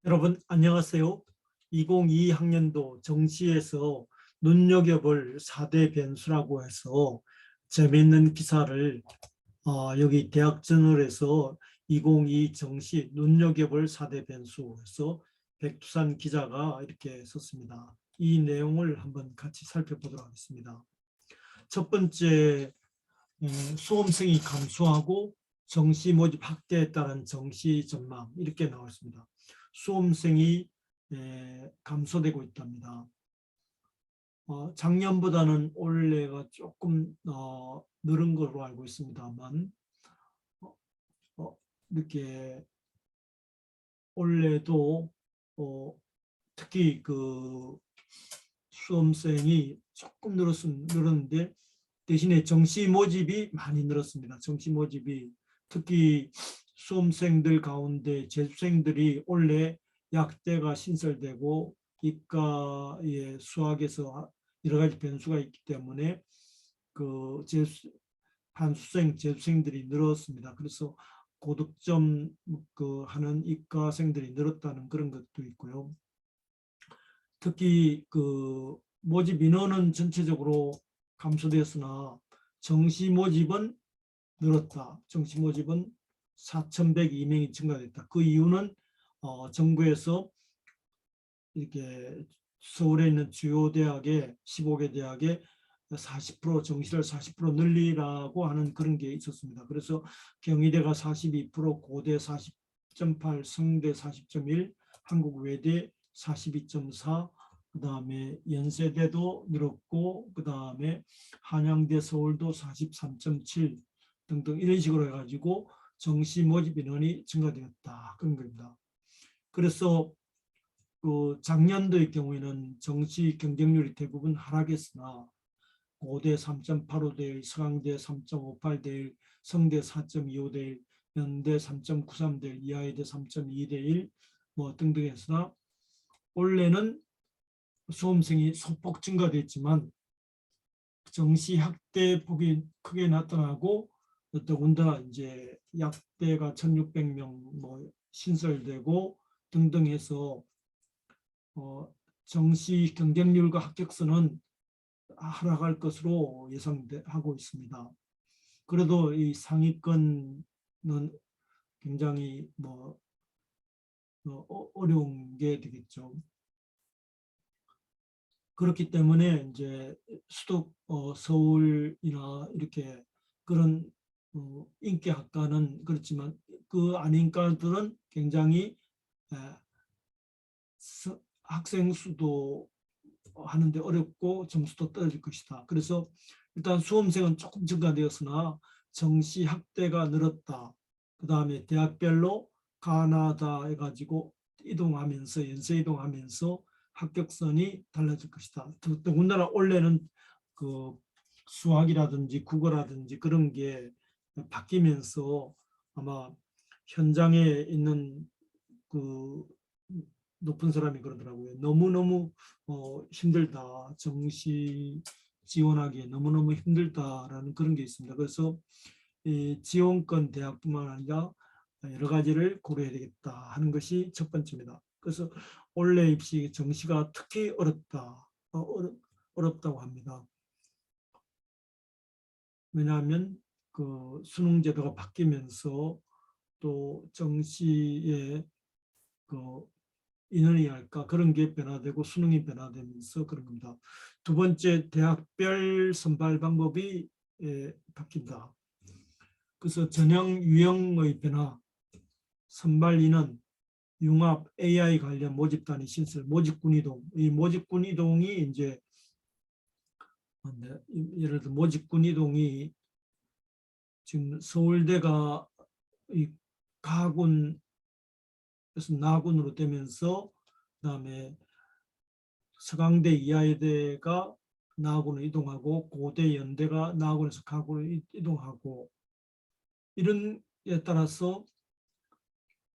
여러분 안녕하세요. 2022학년도 정시에서 눈여겨볼 4대 변수라고 해서 재미있는 기사를 여기 대학저널에서 2022 정시 눈여겨볼 4대 변수에서 백두산 기자가 이렇게 썼습니다. 이 내용을 한번 같이 살펴보도록 하겠습니다. 첫 번째, 수험생이 감소하고 정시 모집 확대에 따른 정시 전망 이렇게 나와 있습니다. 수험생이 감소되고 있답니다. 작년보다는 올해가 조금 늘은 걸로 알고 있습니다만 이렇게 올해도 특히 그 수험생이 조금 늘었는데 대신에 정시 모집이 많이 늘었습니다. 정시 모집이 특히 수험생들 가운데 재수생들이 원래 약대가 신설되고 이과의 수학에서 여러 가지 변수가 있기 때문에 그 재수생들이 늘었습니다. 그래서 고득점 하는 이과생들이 늘었다는 그런 것도 있고요. 특히 그 모집 인원은 전체적으로 감소되었으나 정시 모집은 늘었다. 정시 모집은 4,102명이 증가됐다. 그 이유는 정부에서 이렇게 서울에 있는 주요 대학의 15개 대학에 40% 정시를 40% 늘리라고 하는 그런 게 있었습니다. 그래서 경희대가 42%, 고대 40.8, 성대 40.1, 한국외대 42.4, 그다음에 연세대도 늘었고 그다음에 한양대 서울도 43.7 등등 이런 식으로 해가지고 정시 모집 인원이 증가되었다. 그런 겁니다. 그래서 그 작년도의 경우에는 정시 경쟁률이 대부분 하락했으나 고대 3.85대1, 서강대 3.58대1, 성대 4.25대1, 연대 3.93대1, 이화여대 3.2대1 뭐 등등 했으나 올해는 수험생이 소폭 증가됐지만 정시 학대폭이 크게 나타나고 더군다나 이제 약대가 1,600명 뭐 신설되고 등등 해서 정시 경쟁률과 합격수는 하락할 것으로 예상하고 있습니다. 그래도 이 상위권은 굉장히 어려운 게 되겠죠. 그렇기 때문에 이제 수도 서울이나 이렇게 그런 인기 학과는 그렇지만 그 아닌 과들은 굉장히 학생 수도 하는데 어렵고 점수도 떨어질 것이다. 그래서 일단 수험생은 조금 증가되었으나 정시 학대가 늘었다. 그 다음에 대학별로 가나다 해가지고 이동하면서 연쇄 이동하면서 합격선이 달라질 것이다. 더군다나 올해는 그 수학이라든지 국어라든지 그런 게 바뀌면서 아마 현장에 있는 그 높은 사람이 그러더라고요. 너무너무 힘들다. 정시 지원하기에 너무너무 힘들다라는 그런 게 있습니다. 그래서 이 지원권 대학뿐만 아니라 여러 가지를 고려해야 되겠다 하는 것이 첫 번째입니다. 그래서 올해 입시 정시가 특히 어렵다고 합니다. 왜냐하면 그 수능 제도가 바뀌면서 또 정시에 그 인원이 할까 그런 게 변화되고 수능이 변화되면서 그런 겁니다. 두 번째, 대학별 선발 방법이 바뀐다. 그래서 전형 유형의 변화, 선발 인원, 융합, AI 관련 모집단위 신설, 모집군 이동. 이 모집군 이동이 이제 예를 들어 모집군 이동이 지금 서울대가 이 가군에서 나군으로 되면서 그다음에 서강대, 이화여대가 나군으로 이동하고 고대, 연대가 나군에서 가군으로 이동하고 이런 에 따라서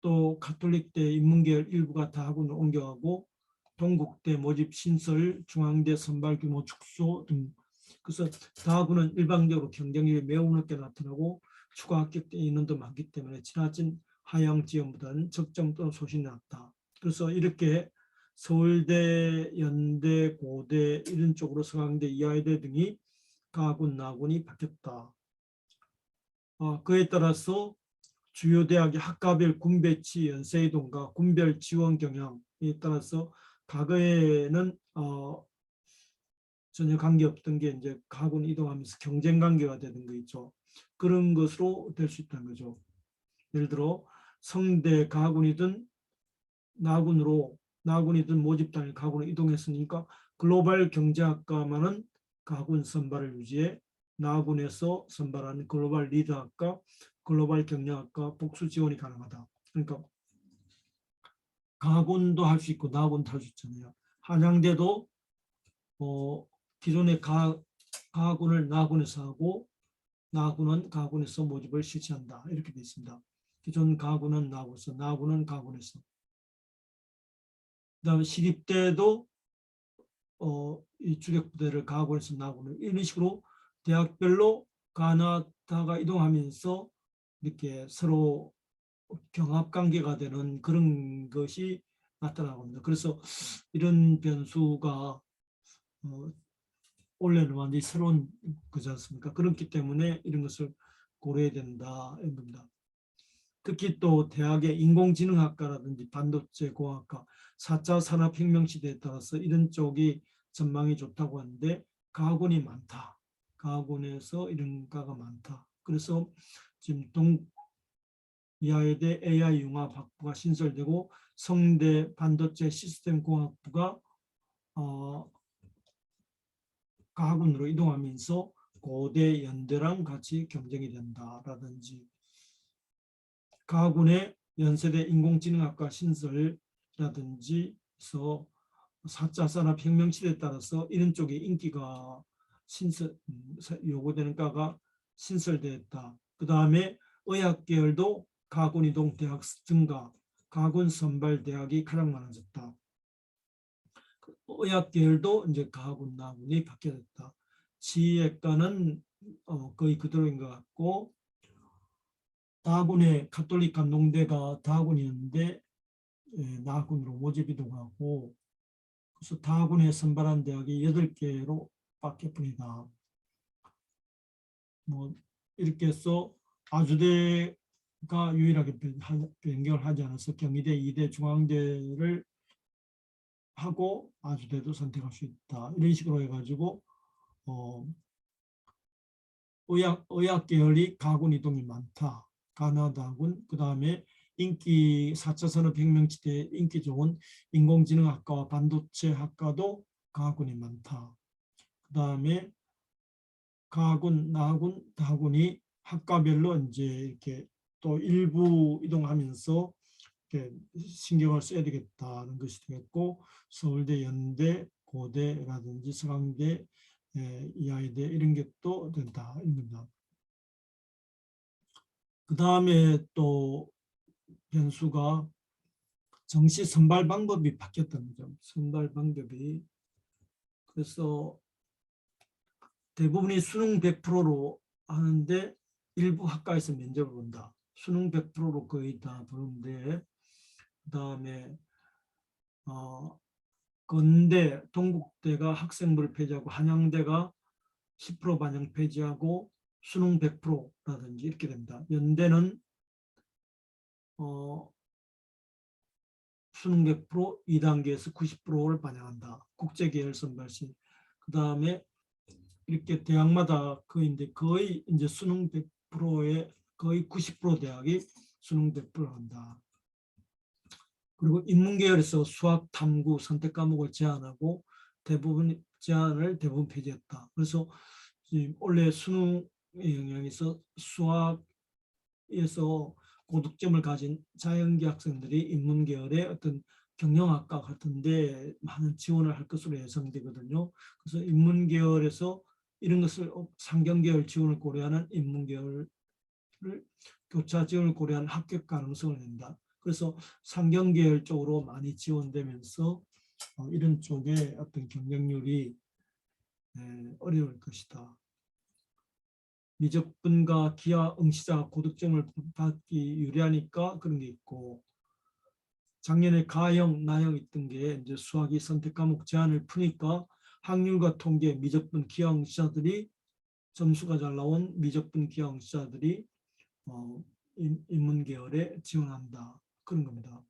또 가톨릭대 인문계열 일부가 다학원으로 옮겨가고 동국대 모집 신설, 중앙대 선발 규모 축소 등. 그래서 다학원은 일반적으로 경쟁력이 매우 높게 나타나고 추가 합격대 인원도 많기 때문에 지나친 하향 지원보다는 적정 또는 소신이 낮다. 그래서 이렇게 서울대, 연대, 고대 이런 쪽으로 서강대, 이화여대 등이 가군, 나군이 바뀌었다. 그에 따라서 주요 대학의 학과별 군배치, 연세이동과 군별 지원 경향에 따라서 과거에는 전혀 관계없던 게 이제 가군 이동하면서 경쟁 관계가 되는 거 있죠. 그런 것으로 될 수 있다는 거죠. 예를 들어 성대 가군이든 나군이든 모집단이 가군으로 이동했으니까 글로벌 경제학과만은 가군 선발을 유지해 나군에서 선발하는 글로벌 리더학과, 글로벌 경영학과 복수 지원이 가능하다. 그러니까 가군도 할 수 있고 나군도 할 수 있잖아요. 한양대도 기존의 가군을 나군에서 하고 나군은 가군에서 모집을 실시한다. 이렇게 되어 있습니다. 기존 가군은 나군에서, 나군은 가군에서. 그다음에 시립대도 이 주력부대를 가군에서 나군을 이런 식으로 대학별로 가나다가 이동하면서 이렇게 서로 경합관계가 되는 그런 것이 나타나고 있습니다. 그래서 이런 변수가 원래는 완전히 새로운 거지 않습니까? 그렇기 때문에 이런 것을 고려해야 된다 이런 겁니다. 특히 또 대학의 인공지능학과라든지 반도체 공학과, 4차 산업혁명 시대에 따라서 이런 쪽이 전망이 좋다고 하는데 가군이 많다. 가군에서 이런 과가 많다. 그래서 지금 이화여대 AI융합학부가 신설되고 성대 반도체 시스템공학부가 가군으로 이동하면서 고대, 연대랑 같이 경쟁이 된다라든지 가군의 연세대 인공지능학과 신설이라든지 해서 4차 산업혁명 시대에 따라서 이런 쪽의 인기가 요구되는 과가 신설되었다. 그 다음에 의학계열도 가군 이동 대학 증가, 가군 선발 대학이 가장 많아졌다. 의학계열도 이제 가군, 나군이 바뀌어졌다. 지혜과는 거의 그대로인 것 같고 다군의 가톨릭 감동대가 다군이었는데 나군으로 모집 이동하고 그래서 다군에 선발한 대학이 8개로 바뀌어뿐이다. 뭐 이렇게 해서 아주대가 유일하게 변경을 하지 않아서 경희대, 이대, 중앙대를 하고 아주대도 선택할 수 있다. 이런 식으로 해가지고 의학 계열이 가군 이동이 많다. 가나다군, 그 다음에 인기 4차 산업혁명 시대에 인기 좋은 인공지능학과와 반도체학과도 가군이 많다. 그 다음에 가군, 나군, 다군이 학과별로 이제 이렇게 또 일부 이동하면서 이렇게 신경을 써야 되겠다는 것이 되겠고 서울대, 연대, 고대라든지 서강대, 이화여대 이런 게 또 된다 입니다. 그 다음에 또 변수가 정시 선발 방법이 바뀌었다는 점. 선발 방법이 그래서 대부분이 수능 100%로 하는데 일부 학과에서 면접을 본다. 수능 100%로 거의 다 보는데 그 다음에 건대, 동국대가 학생부를 폐지하고 한양대가 10% 반영 폐지하고 수능 100%라든지 이렇게 됩니다. 연대는 수능 100% 2단계에서 90%를 반영한다. 국제계열 선발시. 그 다음에 이렇게 대학마다 거의 이제 수능 100%의 거의 90% 대학이 수능 100% 한다. 그리고 인문계열에서 수학, 탐구, 선택 과목을 제한하고 제한을 대부분 폐지했다. 그래서 원래 수능의 영향에서 수학에서 고득점을 가진 자연계 학생들이 인문계열의 어떤 경영학과 같은데 많은 지원을 할 것으로 예상되거든요. 그래서 인문계열에서 이런 것을 상경계열 지원을 고려하는 인문계열을 교차 지원을 고려한 합격 가능성을 낸다. 그래서 상경계열 쪽으로 많이 지원되면서 이런 쪽에 어떤 경쟁률이 어려울 것이다. 미적분과 기하 응시자 고득점을 받기 유리하니까 그런 게 있고 작년에 가형, 나형 있던 게 이제 수학이 선택 과목 제한을 푸니까 학률과 통계, 미적분 기하학자들이 점수가 잘 나온 미적분 기하학자들이 인문 계열에 지원한다. 그런 겁니다.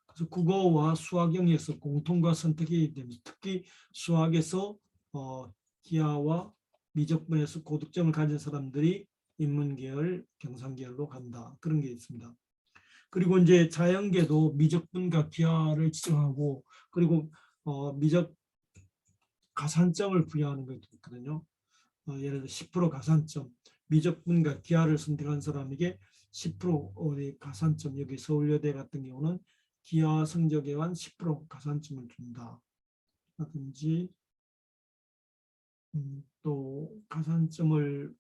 그래서 국어와 수학 영역에서 공통과 선택이 되면서 특히 수학에서 기하와 미적분에서 고득점을 가진 사람들이 인문계열, 경상계열로 간다. 그런 게 있습니다. 그리고 이제 자연계도 미적분과 기하를 지정하고 그리고 미적 가산점을 부여하는 것도 있거든요. 예를 들어 10% 가산점, 미적분과 기하를 선택한 사람에게 10%의 가산점, 여기 서울여대 같은 경우는 기하 성적에 한 10% 가산점을 준다. 라든지 또 가산점을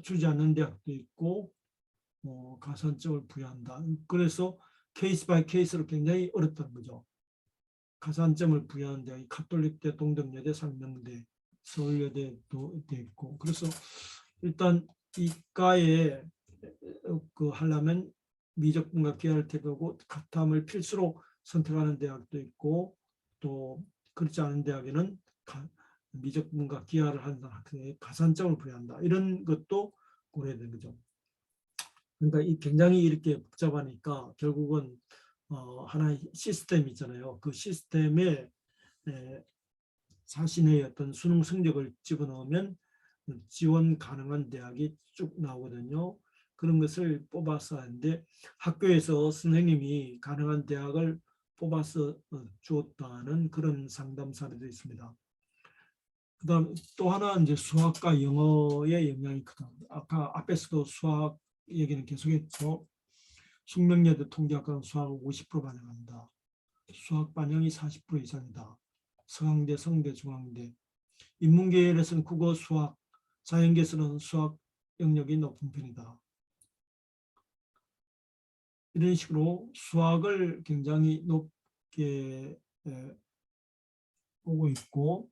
주지 않는 대학도 있고 가산점을 부여한다. 그래서 케이스 바이 케이스로 굉장히 어렵다는 거죠. 가산점을 부여하는 대학이 가톨릭대, 동덕여대, 상명대, 서울여대도 있고 그래서 일단 이과에 하려면 미적분과 기하를 택하고 가탐을 필수로 선택하는 대학도 있고 또 그렇지 않은 대학에는 미적분과 기하를 하는 학생에 가산점을 부여한다. 이런 것도 고려되는 거죠. 그러니까 굉장히 이렇게 복잡하니까 결국은 하나의 시스템이 있잖아요. 그 시스템에 자신의 어떤 수능 성적을 집어넣으면 지원 가능한 대학이 쭉 나오거든요. 그런 것을 뽑아서 하는데 학교에서 선생님이 가능한 대학을 뽑아서 주었다는 그런 상담 사례도 있습니다. 그다음 또 하나 이제 수학과 영어의 영향이 크다. 아까 앞에서도 수학 얘기는 계속했죠. 숙명여대 통계학과는 수학을 50% 반영한다. 수학 반영이 40% 이상이다. 서강대, 성대, 중앙대. 인문계열에서는 국어, 수학, 자연계에서는 수학 영역이 높은 편이다. 이런 식으로 수학을 굉장히 높게 보고 있고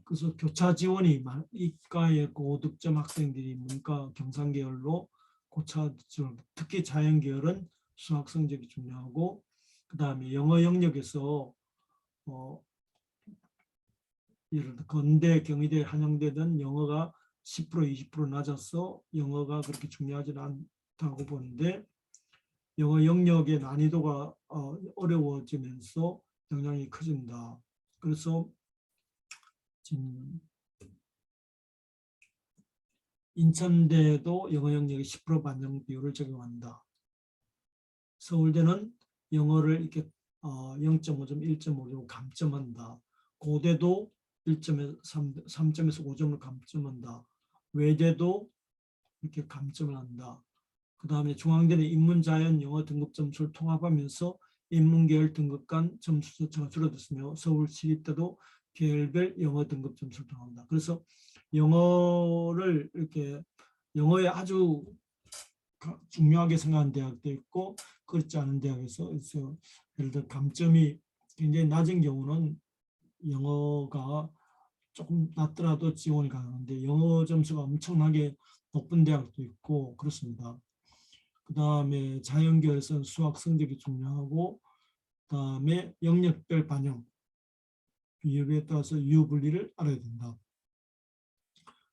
그래서 교차 지원이 이과의 고득점 학생들이 문과 경상계열로 고차 지원, 특히 자연계열은 수학 성적이 중요하고 그 다음에 영어 영역에서 예를 들어 건대, 경희대, 한양대는 영어가 10% 20% 낮아서 영어가 그렇게 중요하지는 않다고 보는데 영어 영역의 난이도가 어려워지면서 영향이 커진다. 그래서 지금 인천대도 영어 영역의 10% 반영 비율을 적용한다. 서울대는 영어를 이렇게 0.5점, 1.5점 감점한다. 고대도 3점에서 5점을 감점한다. 외대도 이렇게 감점을 한다. 그 다음에 중앙대는 인문자연 영어 등급 점수를 통합하면서 인문계열 등급 간 점수 격차가 줄어들었으며 서울시립대도 계열별 영어 등급 점수를 통합니다. 그래서 영어를 이렇게 영어에 아주 중요하게 생각하는 대학도 있고 그렇지 않은 대학에서 예를 들어 감점이 굉장히 낮은 경우는 영어가 조금 낮더라도 지원이 가능한데 영어 점수가 엄청나게 높은 대학도 있고 그렇습니다. 그 다음에 자연계열에서는 수학 성적이 중요하고 그 다음에 영역별 반영 비율에 따라서 유분리를 알아야 된다.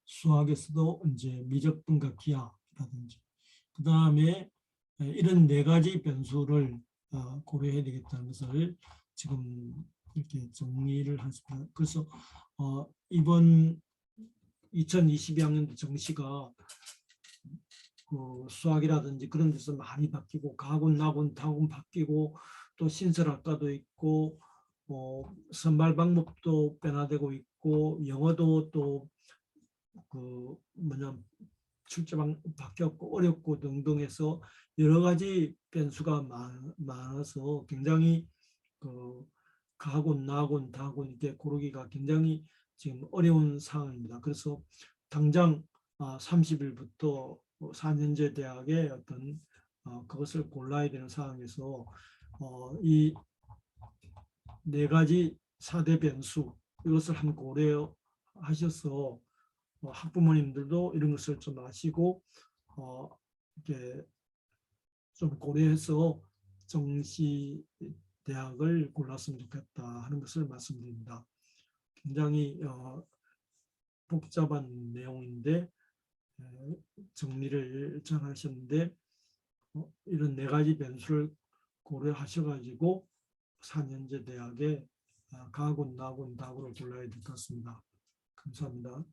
수학에서도 이제 미적분과 기하라든지 그 다음에 이런 네 가지 변수를 고려해야 되겠다는 것을 지금 이렇게 정리를 했습니다. 그래서 이번 2022학년도 정시가 그 수학이라든지 그런 데서 많이 바뀌고 가군, 나군, 다군 바뀌고 또 신설학과도 있고 선발 방법도 변화되고 있고 영어도 또 그 뭐냐 출제방 바뀌었고 어렵고 등등 해서 여러 가지 변수가 많아서 굉장히 그 가군, 나군, 다군 이렇게 고르기가 굉장히 지금 어려운 상황입니다. 그래서 당장 30일부터 4년제 대학의 어떤 그것을 골라야 되는 상황에서 이 네 가지 4대 변수 이것을 한번 고려하셔서 학부모님들도 이런 것을 좀 아시고 이렇게 좀 고려해서 정시 대학을 골랐으면 좋겠다 하는 것을 말씀드립니다. 굉장히 복잡한 내용인데 정리를 잘 하셨는데 이런 네 가지 변수를 고려하셔가지고 4년제 대학에 가군, 나군, 다군을 골라야 될 것 같습니다. 감사합니다.